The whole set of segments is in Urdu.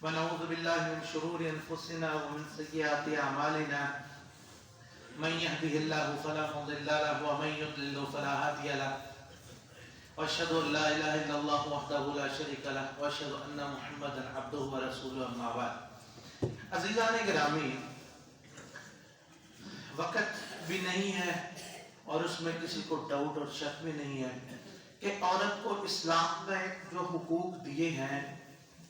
ونعوذ بالله من شرور أنفسنا ومن سيئات أعمالنا من يهده الله فلا مضل له ومن يضلل فلا هادي له وأشهد أن لا إله إلا الله وحده لا شريك له وأشهد أن محمدا عبده ورسوله أما بعد. عزیزان گرامی، وقت بھی نہیں ہے اور اس میں کسی کو ڈاؤٹ اور شک بھی نہیں ہے کہ عورت کو اسلام نے جو حقوق دیے ہیں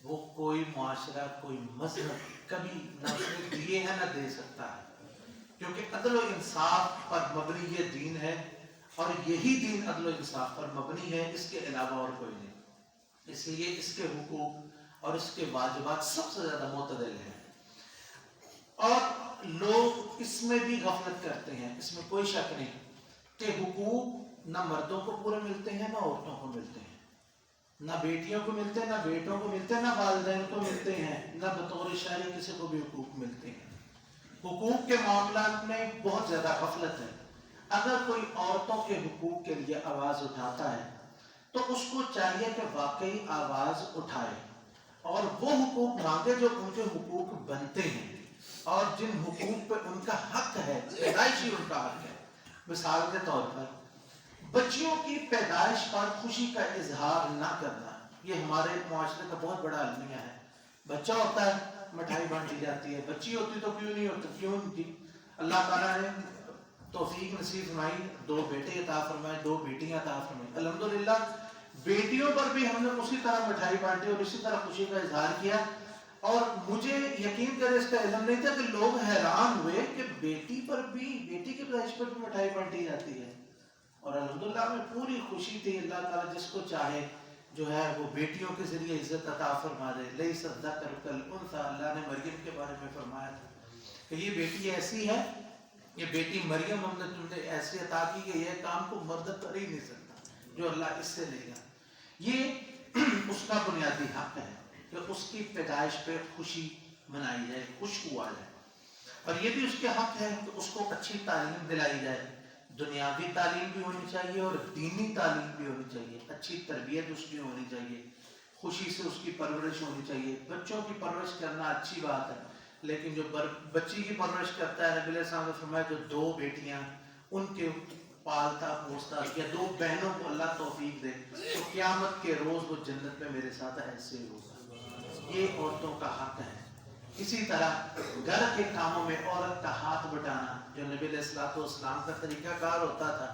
وہ کوئی معاشرہ، کوئی مذہب کبھی نہ دیے ہیں نہ دے سکتا ہے، کیونکہ عدل و انصاف پر مبنی یہ دین ہے اور یہی دین عدل و انصاف پر مبنی ہے، اس کے علاوہ اور کوئی نہیں. اس لیے اس کے حقوق اور اس کے واجبات سب سے زیادہ معتدل ہیں. اور لوگ اس میں بھی غفلت کرتے ہیں، اس میں کوئی شک نہیں کہ حقوق نہ مردوں کو پورے ملتے ہیں نہ عورتوں کو ملتے ہیں، نہ بیٹیوں کو ملتے ہیں نہ بیٹوں کو ملتے ہیں، نہ والدین کو ملتے ہیں، نہ بطور شہری کسی کو بھی حقوق ملتے ہیں. حقوق کے معاملات میں بہت زیادہ غفلت ہے. اگر کوئی عورتوں کے حقوق کے لیے آواز اٹھاتا ہے تو اس کو چاہیے کہ واقعی آواز اٹھائے اور وہ حقوق مانگے جو ان کے حقوق بنتے ہیں اور جن حقوق پہ ان کا حق ہے، پیدائشی ان کا حق ہے. مثال کے طور پر بچیوں کی پیدائش پر خوشی کا اظہار نہ کرنا، یہ ہمارے معاشرے کا بہت بڑا المیہ ہے. بچہ ہوتا ہے مٹھائی بانٹی جاتی ہے، بچی ہوتی تو کیوں نہیں ہوتی، کیوں نہیں؟ اللہ تعالیٰ نے توفیق نصیب فرمائی، 2 بیٹے عطا فرمائے، 2 بیٹیاں عطا فرمائی. الحمدللہ بیٹیوں پر بھی ہم نے اسی طرح مٹھائی بانٹی اور اسی طرح خوشی کا اظہار کیا. اور مجھے یقین کرے اس کا علم نہیں تھا کہ لوگ حیران ہوئے کہ بیٹی پر بھی، بیٹی کی پیدائش پر بھی مٹھائی بانٹی جاتی ہے. اور الحمدللہ میں پوری خوشی تھی. اللہ تعالیٰ جس کو چاہے جو ہے وہ بیٹیوں کے ذریعے عزت عطا فرما دے. لیس الذکر کالانثی، اللہ نے مریم کے بارے میں فرمایا تھا کہ یہ بیٹی ایسی ہے، یہ بیٹی مریم ہم نے تم نے ایسی عطا کی کہ یہ کام کو مرد کر ہی نہیں سکتا جو اللہ اس سے لے گا. یہ اس کا بنیادی حق ہے کہ اس کی پیدائش پہ خوشی منائی جائے، خوش ہوا جائے. اور یہ بھی اس کے حق ہے کہ اس کو اچھی تعلیم دلائی جائے. دنیاوی تعلیم بھی ہونی چاہیے اور دینی تعلیم بھی ہونی چاہیے. اچھی تربیت اس کی ہونی چاہیے، خوشی سے اس کی پرورش ہونی چاہیے. بچوں کی پرورش کرنا اچھی بات ہے، لیکن جو بچی کی پرورش کرتا ہے، نبی علیہ السلام نے فرمایا جو 2 بیٹیاں ان کے پالتا پوستا یا 2 بہنوں کو اللہ توفیق دے تو قیامت کے روز وہ جنت میں میرے ساتھ ایسے ہی ہوگا. یہ عورتوں کا حق ہے. اسی طرح گھر کے کاموں میں عورت کا ہاتھ بٹانا جو نبی علیہ الصلوۃ والسلام کا طریقہ کار ہوتا تھا.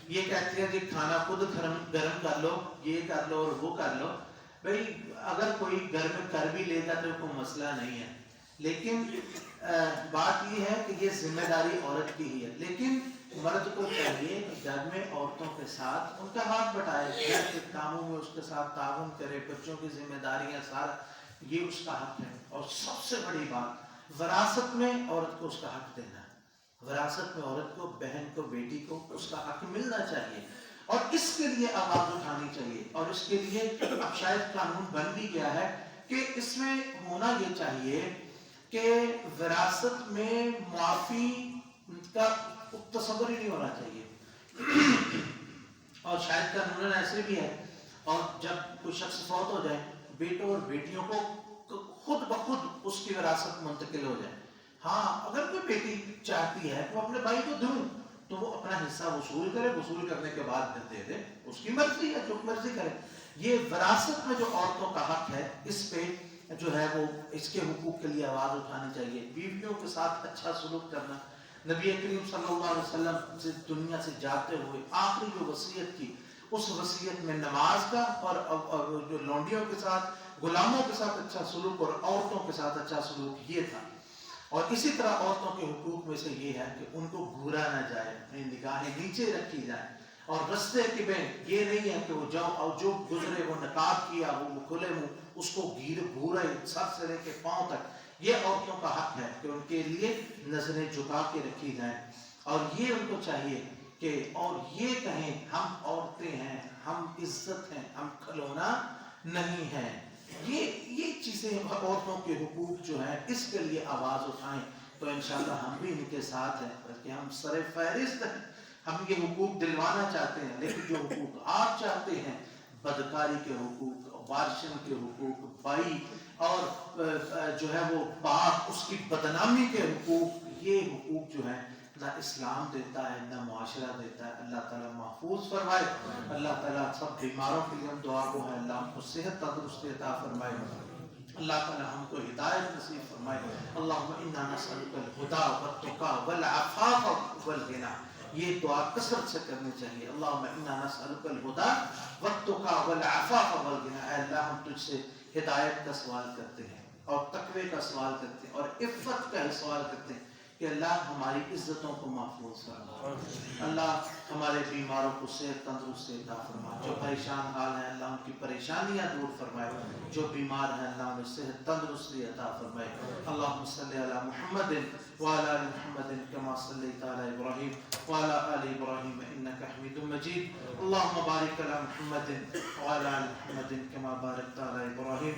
یہ کہتی ہے کہ کھانا خود گرم کر لو، یہ کر لو اور وہ کر لو. بھئی اگر کوئی گھر میں کر بھی لے گا تو کوئی مسئلہ نہیں ہے، لیکن بات یہ ہے کہ یہ ذمہ داری عورت کی ہی ہے. لیکن مرد کو چاہیے کہ گھر میں عورتوں کے ساتھ ان کا ہاتھ بٹائے، گھر کے کاموں میں اس کے ساتھ تعاون کرے، بچوں کی ذمہ داریاں سارا، یہ اس کا حق ہے. اور سب سے بڑی بات، وراثت میں عورت کو اس کا حق دینا ہے. وراثت میں عورت کو، بہن کو، بیٹی کو اس کا حق ملنا چاہیے اور اس کے لیے آواز اٹھانی چاہیے. اور اس کے لیے اب شاید قانون بن بھی گیا ہے کہ اس میں ہونا یہ چاہیے کہ وراثت میں معافی کا تصور ہی نہیں ہونا چاہیے. اور شاید قانون ایسے بھی ہے، اور جب کوئی شخص فوت ہو جائے بیٹوں اور بیٹیوں کو خود بخود اس کی وراثت منتقل ہو جائے. ہاں اگر کوئی بیٹی چاہتی ہے تو اپنے بھائی کو دوں تو وہ اپنا حصہ وصول کرے، وصول کرنے کے بعد دے دے، اس کی مرضی ہے، جو مرضی کرے. یہ وراثت میں جو عورتوں کا حق ہے اس پہ جو ہے وہ اس کے حقوق کے لیے آواز اٹھانی چاہیے. بیویوں کے ساتھ اچھا سلوک کرنا. نبی کریم صلی اللہ علیہ وسلم سے دنیا سے جاتے ہوئے آخری جو وصیت کی، اس وصیت میں نماز کا اور جو لونڈیوں کے ساتھ، غلاموں کے ساتھ اچھا سلوک اور عورتوں کے ساتھ اچھا سلوک یہ تھا. اور اسی طرح عورتوں کے حقوق میں سے یہ ہے کہ ان کو گھورا نہ جائے، نگاہیں نیچے رکھی جائیں. اور رستے کے میں یہ نہیں ہے کہ وہ جاؤ اور جو گزرے وہ نقاب کیا وہ کھلے منہ اس کو گھورا سر سے لے کے پاؤں تک. یہ عورتوں کا حق ہے کہ ان کے لیے نظریں جھکا کے رکھی جائیں. اور یہ ان کو چاہیے کہ اور یہ کہیں ہم عورتیں ہیں، ہم عزت ہیں، ہم کھلونا نہیں ہیں. یہ چیزیں عورتوں کے حقوق جو ہیں اس کے لیے آواز اٹھائیں تو انشاءاللہ ہم بھی ان کے ساتھ ہیں، بلکہ ہم سر فہرست ہیں. ہم یہ حقوق دلوانا چاہتے ہیں، لیکن جو حقوق آپ چاہتے ہیں، بدکاری کے حقوق، وارثین کے حقوق، بھائی اور جو ہے وہ پاک اس کی بدنامی کے حقوق، یہ حقوق جو ہیں نہ اسلام دیتا ہے نہ معاشرہ دیتا ہے. اللہ تعالیٰ محفوظ فرمائے. اللہ تعالیٰ سب بیماروں کے لیے ہم دعا کو ہے اللہ ہم کو صحت تندرستی عطا فرمائے. اللہ تعالیٰ ہم کو ہدایت نصیب فرمائے. اللہم انا نسألک الہدی والتقی والعفاف والغنی. یہ دعا کثرت سے کرنی چاہیے. اللہم انا نسألک الہدی والتقی والعفاف والغنی. اے اللہ ہم تجھ سے ہدایت کا سوال کرتے ہیں اور تقوی کا سوال کرتے ہیں اور عفت کا سوال کرتے ہیں کہ اللہ ہماری عزتوں کو محفوظ فرما. اللہ ہمارے بیماروں کو صحت تندرستی عطا فرما. جو پریشان حال ہیں اللہ ان کی پریشانیاں دور فرمائے. جو بیمار ہیں اللہ انہیں صحت تندرستی عطا فرمائے. اللہم صلی علی محمد وعلی آل محمد کما صلیت علی ابراہیم وعلی آل ابراہیم انک حمید مجید. اللہم بارک علی محمد وعلی آل محمد کما بارکت علی ابراہیم